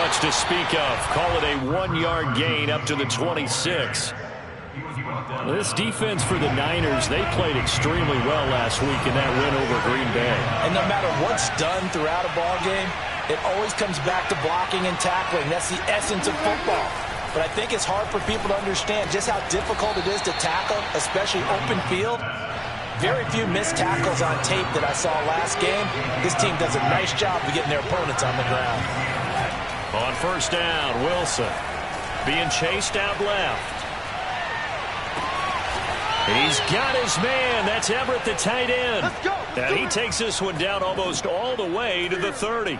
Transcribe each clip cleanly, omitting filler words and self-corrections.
much to speak of. Call it a 1-yard gain up to the 26. This defense for the Niners, they played extremely well last week in that win over Green Bay. And no matter what's done throughout a ball game, it always comes back to blocking and tackling. That's the essence of football. But I think it's hard for people to understand just how difficult it is to tackle, especially open field. Very few missed tackles on tape that I saw last game. This team does a nice job of getting their opponents on the ground. On first down, Wilson being chased out left. He's got his man. That's Everett, the tight end. Let's go. And he takes this one down almost all the way to the 30.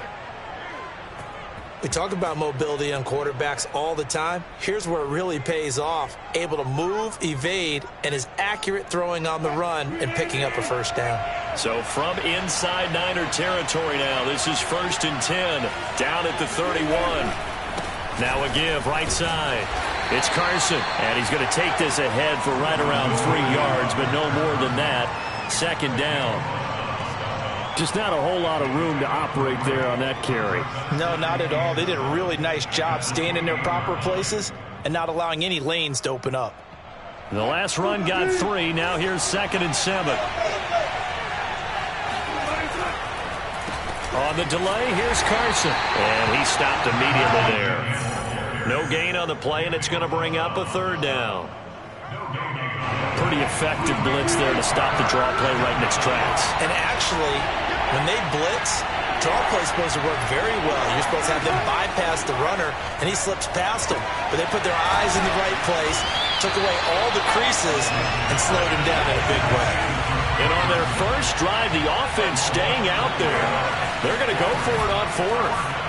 We talk about mobility on quarterbacks all the time. Here's where it really pays off. Able to move, evade, and is accurate throwing on the run and picking up a first down. So from inside Niner territory now, this is 1st and 10, down at the 31. Now a give, right side. It's Carson, and he's going to take this ahead for right around 3 yards, but no more than that. 2nd down. Just not a whole lot of room to operate there on that carry. No, not at all. They did a really nice job staying in their proper places and not allowing any lanes to open up. The last run got 3. Now here's 2nd and 7. On the delay, here's Carson. And he stopped immediately there. No gain on the play, and it's going to bring up a 3rd down. Pretty effective blitz there to stop the draw play right in its tracks. And actually, when they blitz, draw play is supposed to work very well. You're supposed to have them bypass the runner, and he slips past them. But they put their eyes in the right place, took away all the creases, and slowed him down in a big way. And on their first drive, the offense staying out there. They're going to go for it on 4th.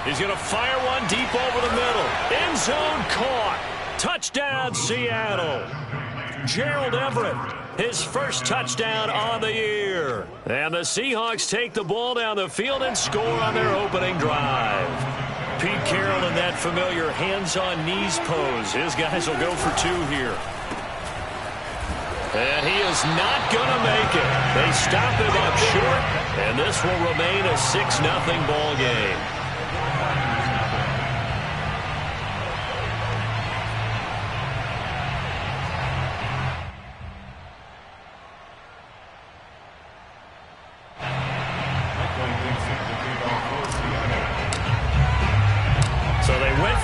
He's going to fire one deep over the middle. End zone caught. Touchdown, Seattle. Gerald Everett, his first touchdown on the year. And the Seahawks take the ball down the field and score on their opening drive. Pete Carroll in that familiar hands-on-knees pose. His guys will go for 2 here. And he is not going to make it. They stop him up short, and this will remain a 6-0 ball game.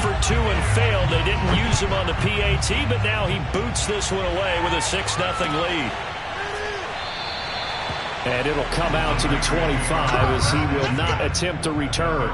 For 2 and failed. They didn't use him on the PAT, but now he boots this one away with a 6-0 lead. And it'll come out to the 25 as he will not attempt to return.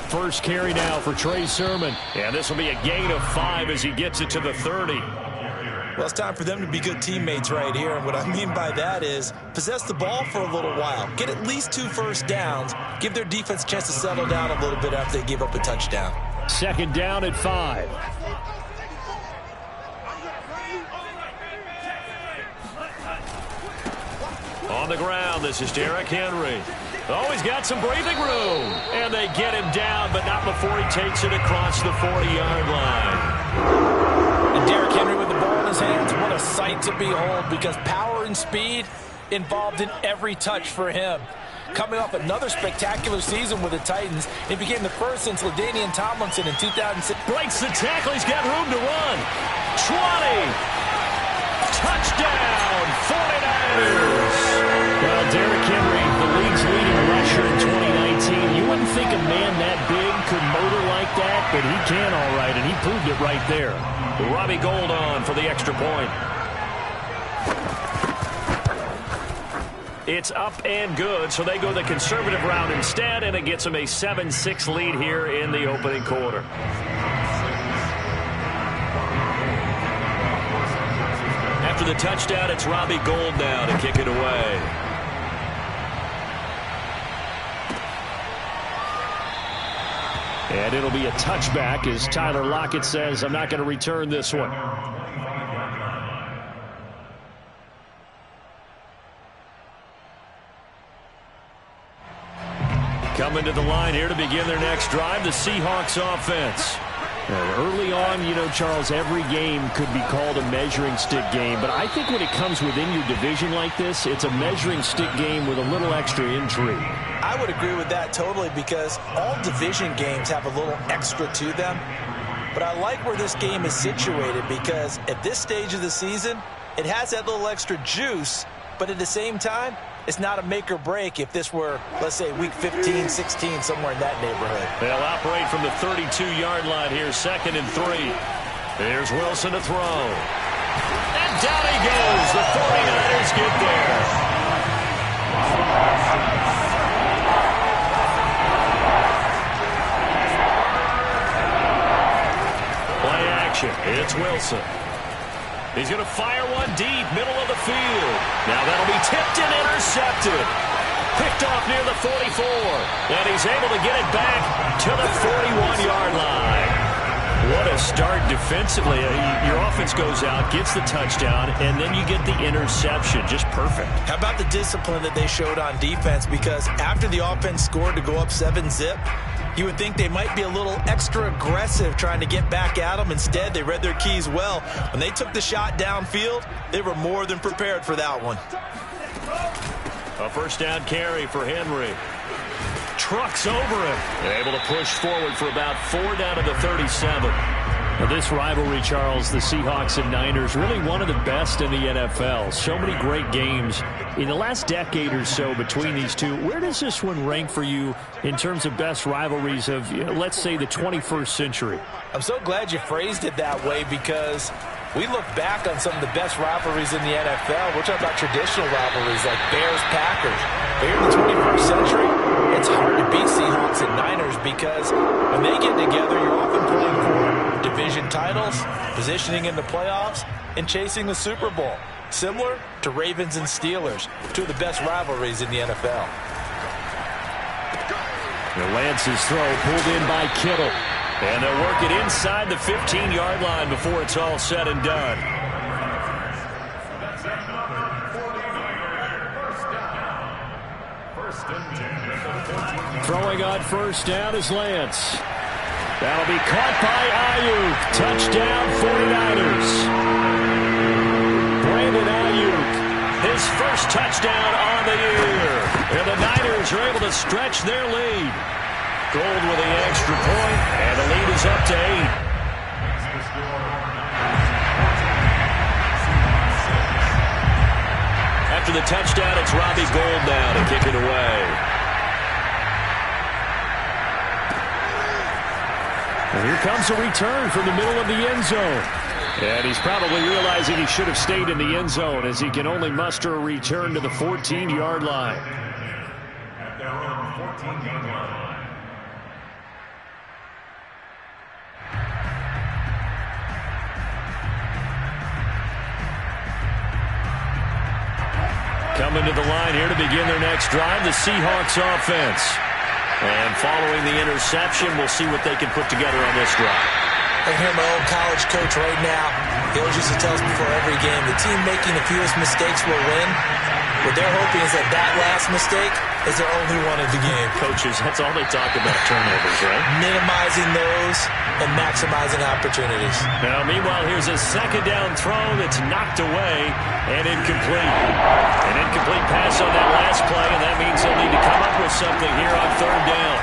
First carry now for Trey Sermon. And this will be a gain of 5 as he gets it to the 30. Well, it's time for them to be good teammates right here. And what I mean by that is possess the ball for a little while. Get at least 2 first downs. Give their defense a chance to settle down a little bit after they give up a touchdown. 2nd down at 5. On the ground, this is Derrick Henry. Oh, he's got some breathing room. And they get him down, but not before he takes it across the 40-yard line. And Derrick Henry with the ball in his hands, what a sight to behold, because power and speed involved in every touch for him. Coming off another spectacular season with the Titans, he became the first since LaDainian Tomlinson in 2006. Breaks the tackle, he's got room to run. 20. Touchdown, 49ers. Well, Derrick Henry, the league's leading rusher in 2019. You wouldn't think a man that big could motor like that, but he can all right, and he proved it right there. Robbie Gould on for the extra point. It's up and good, so they go the conservative route instead, and it gets them a 7-6 lead here in the opening quarter. After the touchdown, it's Robbie Gould now to kick it away. And it'll be a touchback as Tyler Lockett says, I'm not going to return this one. Coming to the line here to begin their next drive, the Seahawks offense. And early on, you know, Charles, every game could be called a measuring stick game. But I think when it comes within your division like this, it's a measuring stick game with a little extra intrigue. I would agree with that totally because all division games have a little extra to them. But I like where this game is situated because at this stage of the season, it has that little extra juice. But at the same time, it's not a make or break if this were, let's say, week 15, 16, somewhere in that neighborhood. They'll operate from the 32-yard line here, 2nd and 3. Here's Wilson to throw. And down he goes. The 49ers get there. Play action. It's Wilson. He's going to fire one deep, middle of the field. Now that'll be tipped and intercepted. Picked off near the 44. And he's able to get it back to the 41-yard line. What a start defensively. Your offense goes out, gets the touchdown, and then you get the interception. Just perfect. How about the discipline that they showed on defense? Because after the offense scored to go up 7-zip, you would think they might be a little extra aggressive trying to get back at them. Instead, they read their keys well. When they took the shot downfield, they were more than prepared for that one. A first down carry for Henry. Trucks over him. And able to push forward for about 4 down to the 37. Now this rivalry, Charles, the Seahawks and Niners, really one of the best in the NFL. So many great games in the last decade or so between these two. Where does this one rank for you in terms of best rivalries of, let's say, the 21st century? I'm so glad you phrased it that way because we look back on some of the best rivalries in the NFL. We're talking about traditional rivalries like Bears-Packers. But here in the 21st century, it's hard to beat Seahawks and Niners because when they get together, you're often playing for division titles, positioning in the playoffs, and chasing the Super Bowl. Similar to Ravens and Steelers, two of the best rivalries in the NFL. Lance's throw pulled in by Kittle. And they'll work it inside the 15-yard line before it's all said and done. Throwing on first down is Lance. That'll be caught by Ayuk. Touchdown 49ers. Brandon Ayuk, his first touchdown on the year. And the Niners are able to stretch their lead. Gold with the extra point, and the lead is up to 8. After the touchdown, it's Robbie Gould now to kick it away. And here comes a return from the middle of the end zone. And he's probably realizing he should have stayed in the end zone as he can only muster a return to the 14-yard line. At their own 14-yard line. Coming to the line here to begin their next drive, the Seahawks offense. And following the interception, we'll see what they can put together on this drive. I hear my old college coach right now. He always used to tell us before every game, the team making the fewest mistakes will win. What they're hoping is that that last mistake is their only one of the game. Coaches, that's all they talk about, turnovers, right? Minimizing those and maximizing opportunities. Now, meanwhile, here's a second down throw that's knocked away and incomplete. An incomplete pass on that last play, and that means they'll need to come up with something here on third down.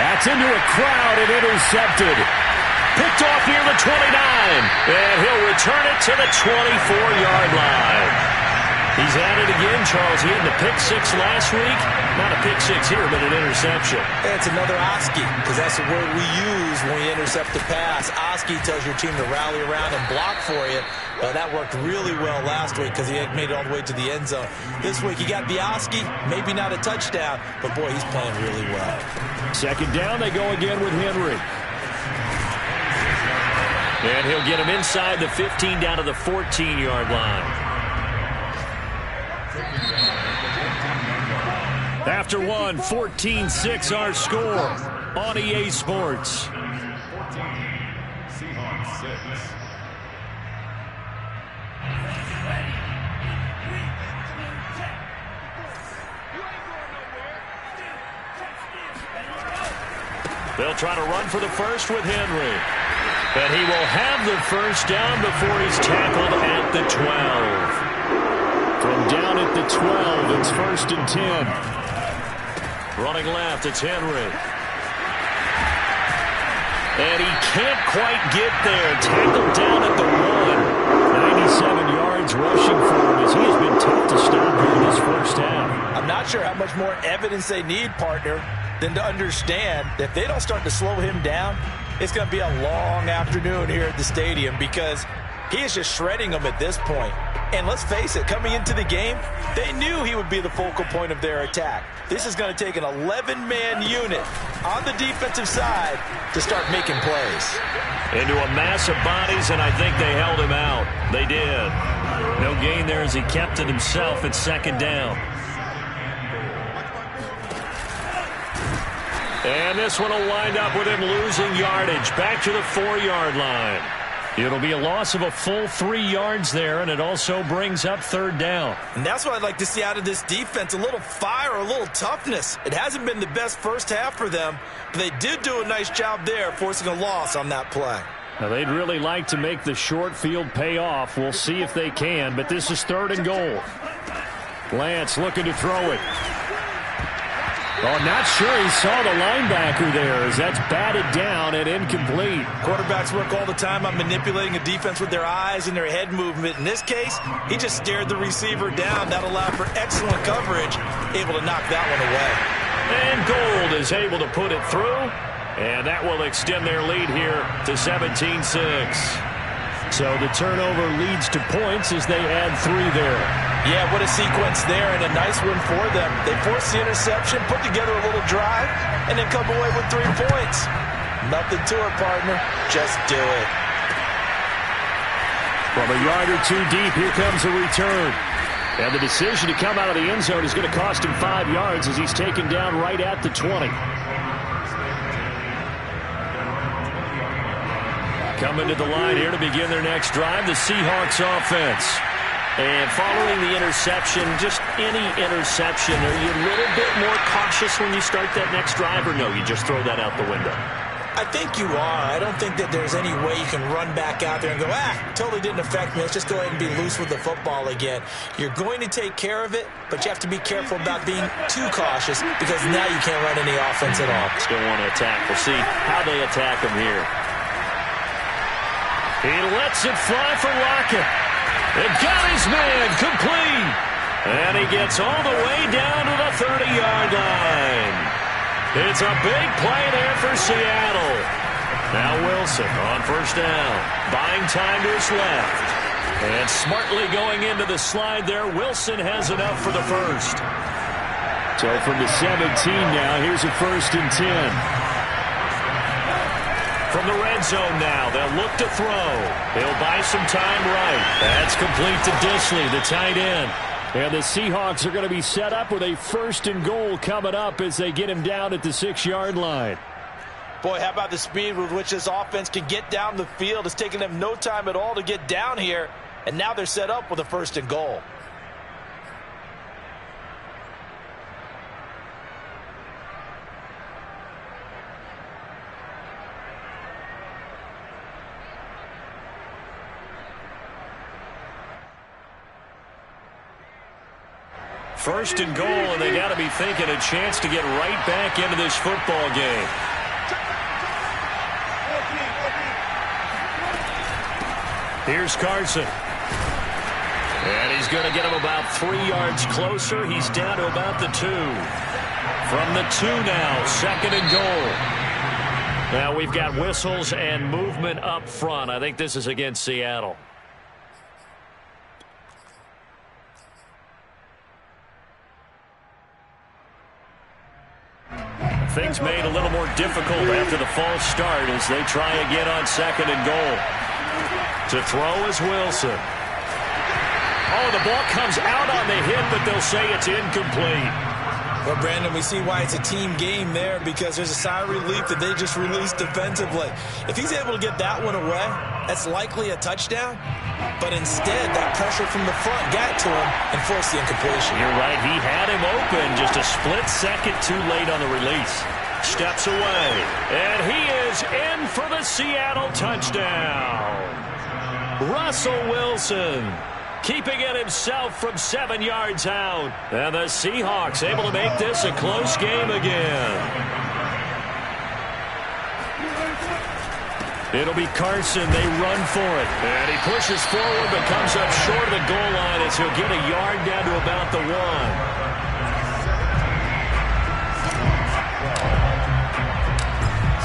That's into a crowd and intercepted. Picked off near the 29, and he'll return it to the 24-yard line. He's at it again, Charles. He had the pick six last week. Not a pick six here, but an interception. It's another Oski, because that's the word we use when we intercept the pass. Oski tells your team to rally around and block for you. That worked really well last week because he made it all the way to the end zone. This week he got the Oski, maybe not a touchdown, but boy, he's playing really well. Second down, they go again with Henry. And he'll get him inside the 15 down to the 14-yard line. After one, 14-6 our score on EA Sports. Seahawks 6. They'll try to run for the first with Henry. But he will have the first down before he's tackled at the 12. From down at the 12, it's 1st and 10. Running left, it's Henry. And he can't quite get there. Tackled down at the 1. 97 yards rushing for him as he has been tough to stop here in this first half. I'm not sure how much more evidence they need, partner, than to understand that if they don't start to slow him down, it's going to be a long afternoon here at the stadium because he is just shredding them at this point. And let's face it, coming into the game, they knew he would be the focal point of their attack. This is going to take an 11-man unit on the defensive side to start making plays. Into a mass of bodies, and I think they held him out. They did. No gain there as he kept it himself at 2nd down. And this one will wind up with him losing yardage back to the 4-yard line. It'll be a loss of a full 3 yards there, and it also brings up 3rd down. And that's what I'd like to see out of this defense, a little fire, a little toughness. It hasn't been the best first half for them, but they did do a nice job there forcing a loss on that play. Now, they'd really like to make the short field pay off. We'll see if they can, but this is 3rd and goal. Lance looking to throw it. Oh, not sure he saw the linebacker there as that's batted down and incomplete. Quarterbacks work all the time on manipulating a defense with their eyes and their head movement. In this case, he just stared the receiver down. That allowed for excellent coverage, able to knock that one away. And Gold is able to put it through, and that will extend their lead here to 17-6. So the turnover leads to points as they add 3 there. Yeah, what a sequence there, and a nice one for them. They forced the interception, put together a little drive, and then come away with 3 points. Nothing to it, partner. Just do it. From a yard or 2 deep, here comes a return. And the decision to come out of the end zone is going to cost him 5 yards as he's taken down right at the 20. Coming to the line here to begin their next drive, the Seahawks offense. And following the interception, just any interception, are you a little bit more cautious when you start that next drive, or no, you just throw that out the window? I think you are. I don't think that there's any way you can run back out there and go, totally didn't affect me. Let's just go ahead and be loose with the football again. You're going to take care of it, but you have to be careful about being too cautious because now you can't run any offense at all. Still want to attack. We'll see how they attack him here. He lets it fly for Lockett. It got his man complete. And he gets all the way down to the 30-yard line. It's a big play there for Seattle. Now Wilson on 1st down. Buying time to his left. And smartly going into the slide there, Wilson has enough for the first. So from the 17 now, here's a 1st and 10. From the red zone now, they'll look to throw. They'll buy some time right. That's complete to Disley, the tight end. And the Seahawks are going to be set up with a 1st and goal coming up as they get him down at the 6-yard line. Boy, how about the speed with which this offense can get down the field? It's taken them no time at all to get down here, and now they're set up with a 1st and goal. First and goal, and they got to be thinking a chance to get right back into this football game. Here's Carson. And he's going to get him about 3 yards closer. He's down to about the 2. From the 2 now, 2nd and goal. Now we've got whistles and movement up front. I think this is against Seattle. Things made a little more difficult after the false start as they try again on 2nd and goal. To throw is Wilson. Oh, the ball comes out on the hit, but they'll say it's incomplete. Well, Brandon, we see why it's a team game there, because there's a sigh of relief that they just released defensively. If he's able to get that one away, that's likely a touchdown. But instead, that pressure from the front got to him and forced the incompletion. You're right. He had him open just a split second too late on the release. Steps away. And he is in for the Seattle touchdown. Russell Wilson keeping it himself from 7 yards out. And the Seahawks able to make this a close game again. It'll be Carson. They run for it. And he pushes forward but comes up short of the goal line as he'll get a yard down to about the 1.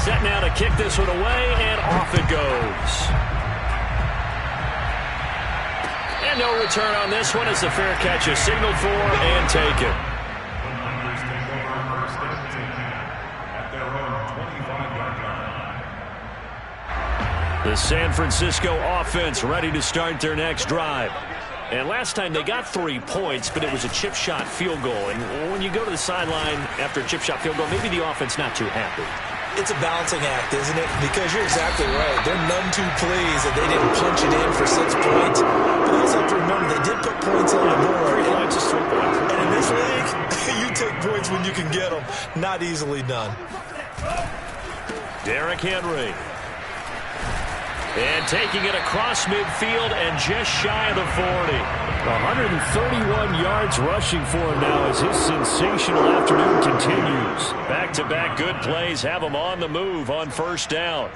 Set now to kick this one away, and off it goes. And no return on this one as the fair catch is signaled for and taken. The San Francisco offense ready to start their next drive. And last time they got 3 points, but it was a chip shot field goal. And when you go to the sideline after a chip shot field goal, maybe the offense not too happy. It's a balancing act, isn't it? Because you're exactly right. They're none too pleased that they didn't punch it in for 6 points. But you also have to remember they did put points on the board. 3 points is 3 points. And in this league, you take points when you can get them. Not easily done. Derrick Henry. And taking it across midfield and just shy of the 40. 131 yards rushing for him now as his sensational afternoon continues. Back-to-back good plays have him on the move on first down.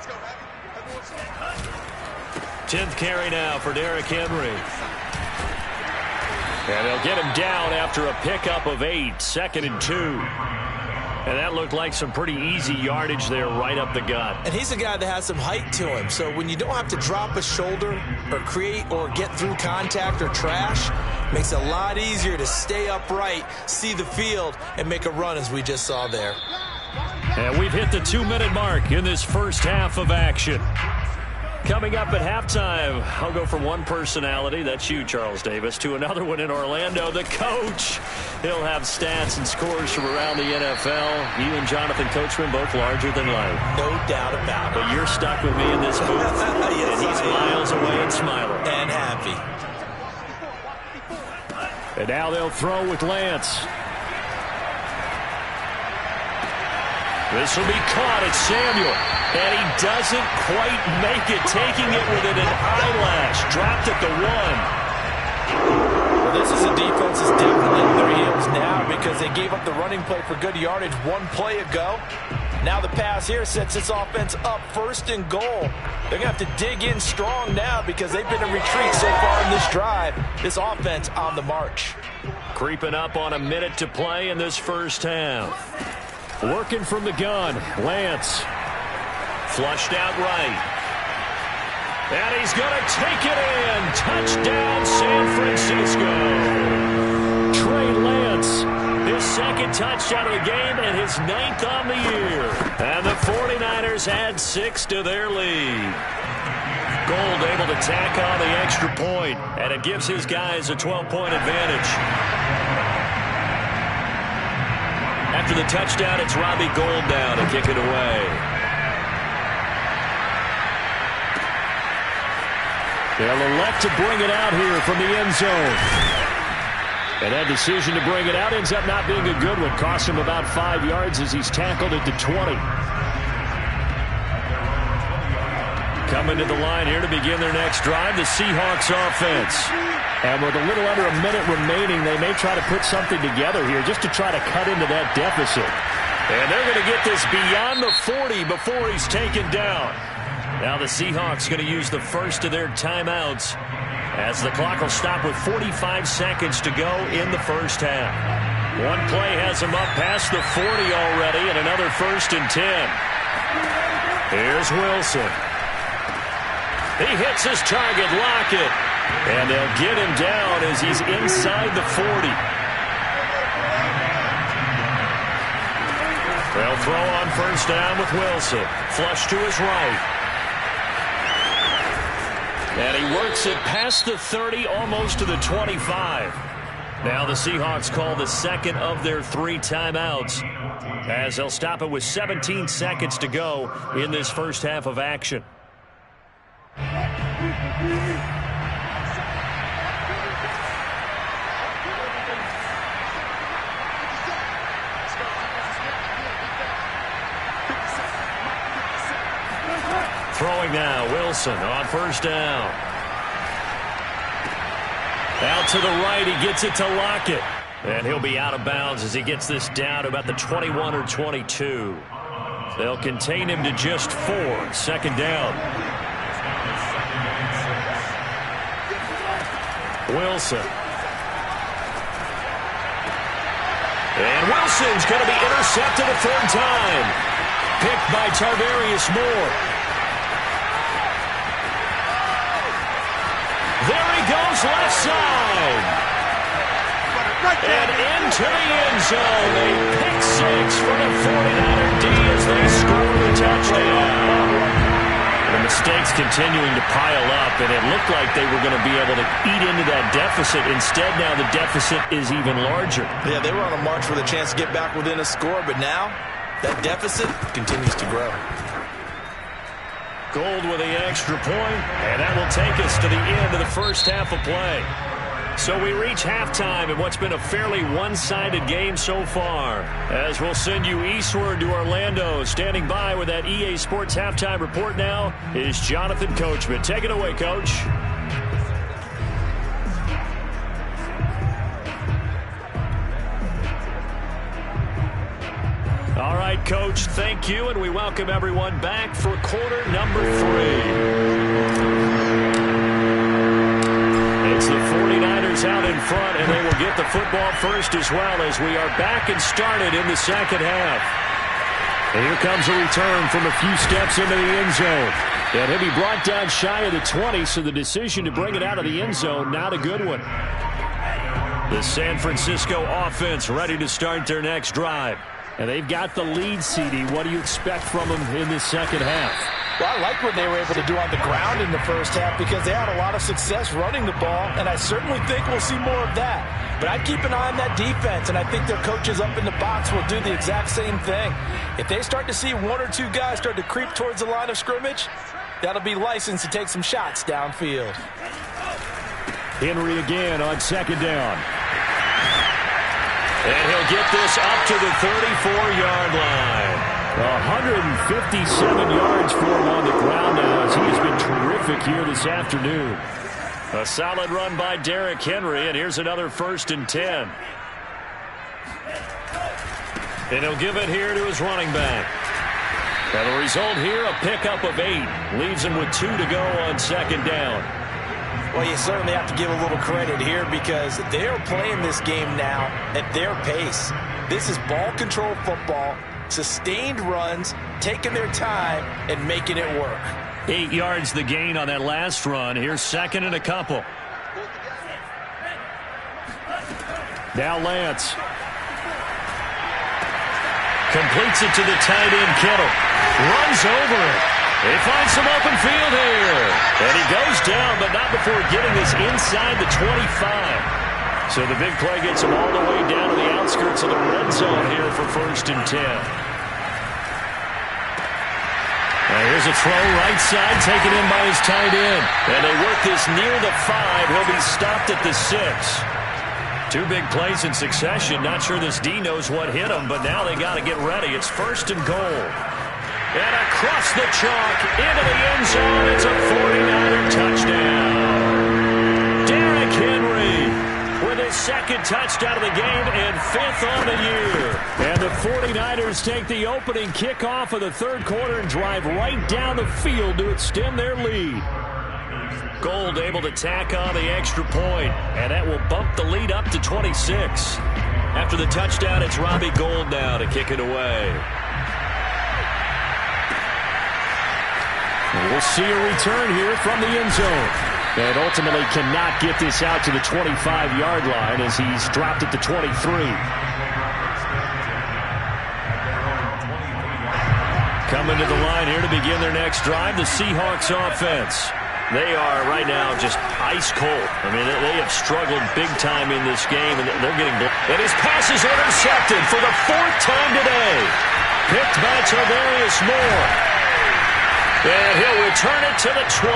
10th carry now for Derrick Henry. And they'll get him down after a pickup of 8, 2nd and 2. And that looked like some pretty easy yardage there right up the gut. And he's a guy that has some height to him. So when you don't have to drop a shoulder or create or get through contact or trash, makes it a lot easier to stay upright, see the field, and make a run as we just saw there. And we've hit the 2-minute mark in this first half of action. Coming up at halftime, I'll go from one personality, that's you, Charles Davis, to another one in Orlando, the coach. He'll have stats and scores from around the NFL. You and Jonathan Coachman, both larger than life. No doubt about it. But you're stuck with me in this booth. Yes, and he's miles away and smiling. And happy. And now they'll throw with Lance. This will be caught at Samuel. And he doesn't quite make it, taking it within an eyelash. Dropped at the 1. Well, this is a defense that's definitely in their heels now because they gave up the running play for good yardage 1 play ago. Now the pass here sets this offense up 1st and goal. They're going to have to dig in strong now because they've been in retreat so far in this drive. This offense on the march. Creeping up on a minute to play in this first half. Working from the gun, Lance. Flushed out right. And he's going to take it in. Touchdown, San Francisco. Trey Lance, his 2nd touchdown of the game and his 9th on the year. And the 49ers add 6 to their lead. Gold able to tack on the extra point, and it gives his guys a 12-point advantage. After the touchdown, it's Robbie Gould down to kick it away. They'll elect to bring it out here from the end zone. And that decision to bring it out ends up not being a good one. Cost him about 5 yards as he's tackled at the 20. Coming to the line here to begin their next drive, the Seahawks offense. And with a little under a minute remaining, they may try to put something together here just to try to cut into that deficit. And they're going to get this beyond the 40 before he's taken down. Now the Seahawks going to use the first of their timeouts as the clock will stop with 45 seconds to go in the first half. One play has them up past the 40 already and another 1st and 10. Here's Wilson. He hits his target, Lockett. And they'll get him down as he's inside the 40. They'll throw on first down with Wilson. Flush to his right. And he works it past the 30, almost to the 25. Now the Seahawks call the second of their 3 timeouts as they'll stop it with 17 seconds to go in this first half of action. Throwing now, Wilson on first down. Out to the right, he gets it to Lockett. And he'll be out of bounds as he gets this down to about the 21 or 22. They'll contain him to just 4. Second down. Wilson. And Wilson's going to be intercepted a third time. Picked by Tarvarius Moore. There he goes, left side. And into the end zone. A pick 6 for the 49er D as they score the touchdown. The mistakes continuing to pile up, and it looked like they were going to be able to eat into that deficit. Instead, now the deficit is even larger. Yeah, they were on a march with a chance to get back within a score, but now that deficit continues to grow. Gold with the extra point, and that will take us to the end of the first half of play. So we reach halftime in what's been a fairly one-sided game so far. As we'll send you eastward to Orlando. Standing by with that EA Sports halftime report now is Jonathan Coachman. Take it away, Coach. All right, Coach, thank you, and we welcome everyone back for quarter number 3. It's the 49ers out in front, and they will get the football first as well as we are back and started in the second half. And here comes a return from a few steps into the end zone. And he'll be brought down shy of the 20, so the decision to bring it out of the end zone, not a good one. The San Francisco offense ready to start their next drive. And they've got the lead, CD. What do you expect from them in this second half? Well, I like what they were able to do on the ground in the first half because they had a lot of success running the ball, and I certainly think we'll see more of that. But I'd keep an eye on that defense, and I think their coaches up in the box will do the exact same thing. If they start to see 1 or 2 guys start to creep towards the line of scrimmage, that'll be licensed to take some shots downfield. Henry again on second down. And he'll get this up to the 34-yard line. 157 yards for him on the ground now as he has been terrific here this afternoon. A solid run by Derrick Henry, and here's another 1st and 10. And he'll give it here to his running back. And the result here, a pickup of 8. Leaves him with 2 to go on second down. Well, you certainly have to give a little credit here because they are playing this game now at their pace. This is ball control football, sustained runs, taking their time, and making it work. 8 yards the gain on that last run. Here's second and a couple. Now Lance. Completes it to the tight end, Kittle. Runs over it. They find some open field here. And he goes down, but not before getting this inside the 25. So the big play gets him all the way down to the outskirts of the red zone here for 1st and 10. Now here's a throw right side, taken in by his tight end. And they work this near the 5. He'll be stopped at the 6. 2 big plays in succession. Not sure this D knows what hit him, but now they got to get ready. It's 1st and goal. And across the chalk, into the end zone, it's a 49er touchdown. Derrick Henry with his 2nd touchdown of the game and 5th on the year. And the 49ers take the opening kickoff of the 3rd quarter and drive right down the field to extend their lead. Gold able to tack on the extra point, and that will bump the lead up to 26. After the touchdown, it's Robbie Gould now to kick it away. And we'll see a return here from the end zone. And ultimately cannot get this out to the 25-yard line as he's dropped it to 23. Coming to the line here to begin their next drive, the Seahawks offense. They are right now just ice cold. I mean, they have struggled big time in this game, and they're getting... And his pass is intercepted for the 4th time today. Picked by Tarvarius Moore. And he'll return it to the 20.